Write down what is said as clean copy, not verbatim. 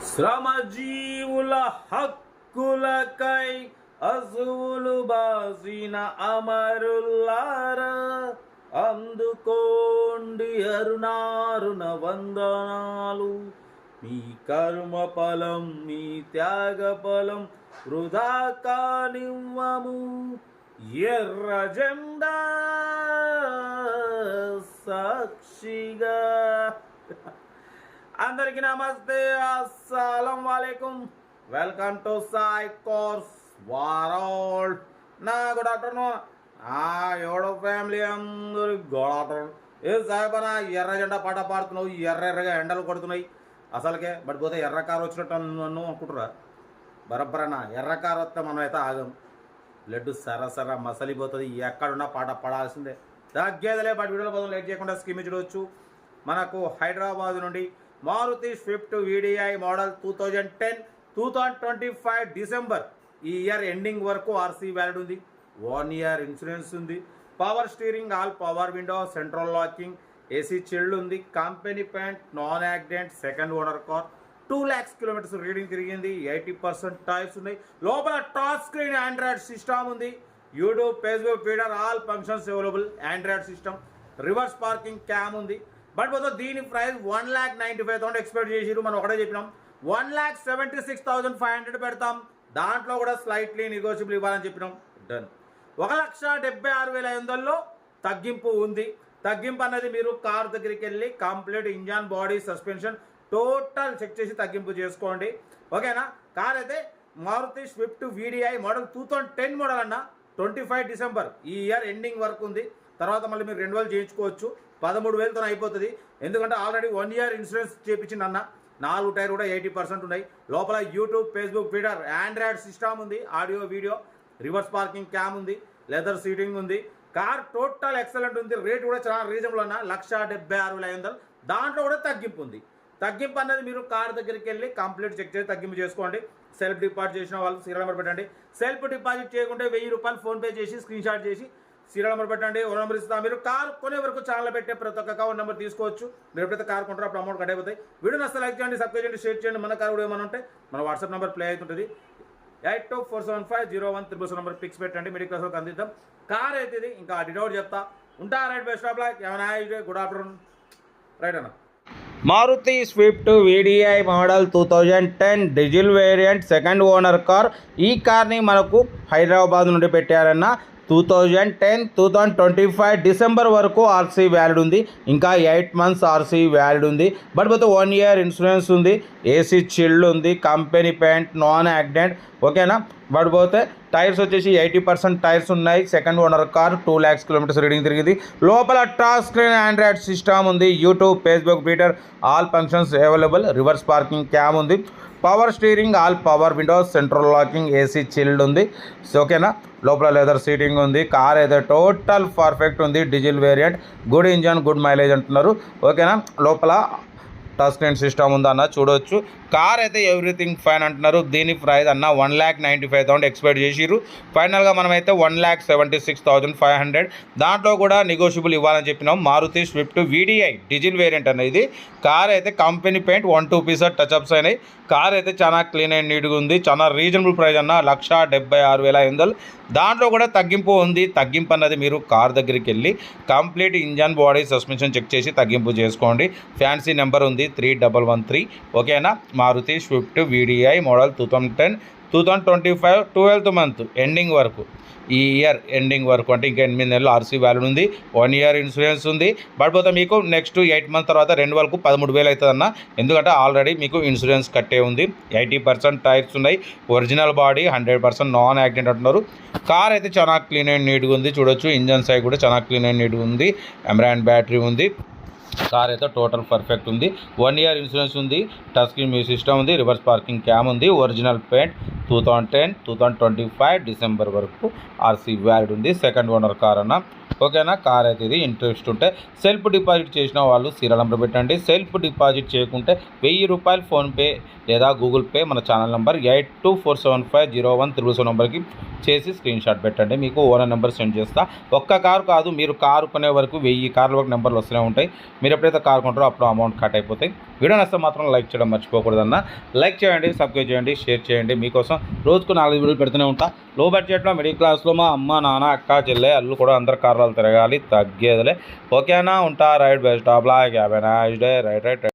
శ్రమజీవుల హక్కులకై అసువులు బాసిన అమరులారా, అందుకోండి అరుణారుణ వందనాలు. మీ కర్మ ఫలం, మీ త్యాగ ఫలం వృధా కానివ్వము. ఎర్ర జెండా సాక్షిగా. అందరికీ నమస్తే, అస్సలం వాలేకుం. Welcome to Sai course world. నా గుడ్ ఆఫ్టర్నూన్. ఎవడో ఫ్యామిలీ అందరు గుడ్ ఆఫ్టర్నూన్. ఏ సాయిబనా ఎర్ర జెండా పాట పాడుతున్నావు, ఎర్రగా ఎండలు కొడుతున్నాయి అసలుకే. బట్ పోతే ఎర్ర కారు వచ్చినట్టు నన్ను అనుకుంటురా. బరబ్బరనా ఎర్ర కారు వస్తే మనం అయితే ఆగం. బ్లడ్ సర మసలిపోతుంది. ఎక్కడున్నా పాట పడాల్సిందే. తగ్గేదిలే. బట్ వీడియోలో బదులు లేట్ చేయకుండా స్కీమ్ చూడవచ్చు. మనకు హైదరాబాద్ నుండి Maruti Swift VDI model 2025 December ఈ ఇయర్ ఎండింగ్ వరకు ఆర్సీ వ్యాలిడ్ ఉంది. 1 ఇయర్ ఇన్సూరెన్స్ ఉంది. Power steering, all power window, central locking, AC chilled ఉంది. Company paint, non accident, second owner car. 2 lakhs kilometres reading తిరిగింది. 80% టైర్స్ ఉన్నాయి. లోపల టచ్ స్క్రీన్ ఆండ్రాయిడ్ సిస్టమ్ ఉంది. YouTube, Facebook, Twitter all functions available. Android system, reverse parking cam ఉంది. But పోతే దీని price 1,95,000 expect చేసిరు. మనం ఒకటే చెప్పినాం 1,76,500 పెడతాం. దాంట్లో కూడా స్లైట్లీ నెగోషియబుల్ ఇవ్వాలని చెప్పినాం. డన్. 1,76,500లో తగ్గింపు ఉంది. తగ్గింపు అన్నది మీరు కార్ దగ్గరికి వెళ్ళి complete engine, body, suspension total check చేసి తగ్గింపు చేసుకోండి. ఓకేనా. కార్ అయితే Maruti Swift VDI model 2010 model అన్న. 25 డిసెంబర్ ఈ ఇయర్ ఎండింగ్ వరకు ఉంది. తర్వాత మళ్ళీ మీరు రెన్యువల్ చేయించుకోవచ్చు. 13,000తో అయిపోతుంది. ఎందుకంటే ఆల్రెడీ 1 ఇయర్ ఇన్సూరెన్స్ చేయించింది అన్న. 4 టైర్ కూడా 80% ఉన్నాయి. లోపల YouTube, Facebook, Twitter, Android system ఉంది. Audio, video, reverse parking cam ఉంది. లెదర్ సీటింగ్ ఉంది. కార్ టోటల్ ఎక్సలెంట్ ఉంది. రేట్ కూడా చాలా రీజనబుల్ అన్న. 1,76,500. దాంట్లో కూడా తగ్గింపు ఉంది. తగ్గింపు అనేది మీరు కార్ దగ్గరికి వెళ్ళి కంప్లీట్ చెక్ చేసి తగ్గింపు చేసుకోండి. సెల్ఫ్ డిపాజిట్ చేసిన వాళ్ళు సీరియల్ నెంబర్ పెట్టండి. సెల్ఫ్ డిపాజిట్ చేయకుంటే 1,000 రూపాయలు ఫోన్పే చేసి స్క్రీన్ షాట్ చేసి సీరియల్ నెంబర్ పెట్టండి. ఓ నెంబర్ ఇస్తాం. మీరు కార్ కొనే వరకు ఛానల్ పెట్టే ప్రతి ఒక్క అకౌంట్ నెంబర్ తీసుకోవచ్చు. మీరు ఎప్పుడైతే కార్ కొంటారో అప్పుడు అమౌంట్ కట్ అయిపోతాయి. వీడియో నచ్చితే లైక్ చేయండి, సబ్స్క్రైబ్ చేయండి, షేర్ చేయండి. మన కార్ కూడా ఏమైనా ఉంటే మన వాట్సాప్ నెంబర్ ప్లే అవుతుంటుంది. 82475013 నెంబర్ పిక్స్ పెట్టండి. మిడిల్ క్లాస్లోకి అందిద్దాం. కార్ అయితే ఇది ఇంకా డిటౌట్ చెప్తా ఉంటా. Right, best of luck. ఏమైనా గుడ్ ఆఫ్టర్నూన్. రైట్ అన్న. Maruti Swift VDI model 2010 diesel variant, second owner car. ఈ కార్ని మనకు హైదరాబాద్ నుండి పెట్టారన్న. 2025 డిసెంబర్ వరకు ఆర్సీ వ్యాలిడ్ ఉంది. ఇంకా 8 months ఆర్సీ వ్యాలిడ్ ఉంది. బట్ పోతే 1 ఇయర్ ఇన్సూరెన్స్ ఉంది. ఏసీ చిల్డ్ ఉంది. Company paint, non accident. ఓకేనా. బట్ పోతే టైర్స్ వచ్చేసి 80% టైర్స్ ఉన్నాయి. Second owner car. 2 lakhs kilometres reading తిరిగింది. లోపల టచ్ స్క్రీన్ ఆండ్రాయిడ్ సిస్టమ్ ఉంది. YouTube, Facebook, Twitter all functions available. Reverse parking cam ఉంది. Power steering, all power windows, central locking, AC chilled ఉంది. ఓకేనా. లోపల లెదర్ సీటింగ్ ఉంది. Car అయితే total perfect ఉంది. Diesel variant, good engine, good mileage అంటున్నారు. ఓకేనా. లోపల టచ్ స్క్రీన్ సిస్టమ్ ఉందన్న, చూడవచ్చు. కార్ అయితే ఎవ్రీథింగ్ ఫైన్ అంటున్నారు. దీని ప్రైస్ అన్న 1,95,000 ఎక్స్పెక్ట్ చేసిరు. ఫైనల్గా మనమైతే 1,76,500. దాంట్లో కూడా నెగోషియబుల్ ఇవ్వాలని చెప్పినాం. Maruti Swift VDI diesel variant అనేది. కార్ అయితే కంపెనీ పెయింట్ 1-2 పీసెస్ టచ్అప్స్ అయినాయి. కార్ అయితే చాలా క్లీన్ అండ్ నీట్గా ఉంది. చాలా రీజనబుల్ ప్రైస్ అన్న. 1,76,500. దాంట్లో కూడా తగ్గింపు ఉంది. తగ్గింపు అన్నది మీరు కార్ దగ్గరికి వెళ్ళి complete engine, body, suspension check చేసి తగ్గింపు చేసుకోండి. ఫ్యాన్సీ నెంబర్ ఉంది 3113. ఓకేనా. Maruti Swift VDI model 2025 12th month ending వరకు, ఈ ఇయర్ ఎండింగ్ వరకు అంటే ఇంకా 8 నెలలు ఆర్సీ వ్యాలిడ్ ఉంది. 1 ఇయర్ ఇన్సూరెన్స్ ఉంది. బట్ పోతే మీకు నెక్స్ట్ 8 months తర్వాత రెన్యువల్కు 13,000 అవుతుందన్న. ఎందుకంటే ఆల్రెడీ మీకు ఇన్సూరెన్స్ కట్టే ఉంది. 80% టైర్స్ ఉన్నాయి. ఒరిజినల్ బాడీ, 100% నాన్ యాక్సిడెంట్ అంటున్నారు. కార్ అయితే చాలా క్లీన్ అండ్ నీట్గా ఉంది. చూడొచ్చు. ఇంజన్ సైడ్ కూడా చాలా క్లీన్ అండ్ నీట్గా ఉంది. ఎమరాన్ బ్యాటరీ ఉంది. కార్ అయితే టోటల్ పర్ఫెక్ట్ ఉంది. 1 ఇయర్ ఇన్సూరెన్స్ ఉంది. టచ్ స్క్రీన్ మ్యూజిక్ సిస్టమ్ ఉంది. రివర్స్ పార్కింగ్ క్యామ్ ఉంది. Original paint. 2025 డిసెంబర్ వరకు ఆర్సీ వ్యాలిడ్ ఉంది. సెకండ్ ఓనర్ కార్ అన్న. ఓకేనా. కార్ అయితే ఇది. ఇంట్రెస్ట్ ఉంటే సెల్ఫ్ డిపాజిట్ చేసిన వాళ్ళు సీరియల్ నెంబర్ పెట్టండి. సెల్ఫ్ డిపాజిట్ చేయకుంటే 1,000 రూపాయలు ఫోన్పే లేదా గూగుల్ పే మన ఛానల్ నెంబర్ 8247501777 నెంబర్కి చేసి స్క్రీన్ షాట్ పెట్టండి. మీకు ఓనర్ నెంబర్ సెండ్ చేస్తా. ఒక్క కారు కాదు, మీరు కారు కొనే వరకు 1000 కార్ల వరకు నెంబర్లు వస్తూనే ఉంటాయి. మీరు ఎప్పుడైతే కారు కొంటారో అప్పుడు అమౌంట్ కట్ అయిపోతాయి. వీడియో నచ్చితే మాత్రం లైక్ చేయడం మర్చిపోకూడదన్న. లైక్ చేయండి, సబ్స్క్రైబ్ చేయండి, షేర్ చేయండి. మీకోసం రోజుకు 4 వీడియోలు పెడుతూనే ఉంటా. లో బడ్జెట్లో మిడిల్ క్లాస్లో మా అమ్మ నాన్న అక్క చెల్లె అల్లు కూడా అందరు కార్లు తిరగాలి, తగ్గేదిలే. ఓకేనా, ఉంటా. Right best of luck, have a nice day. Right.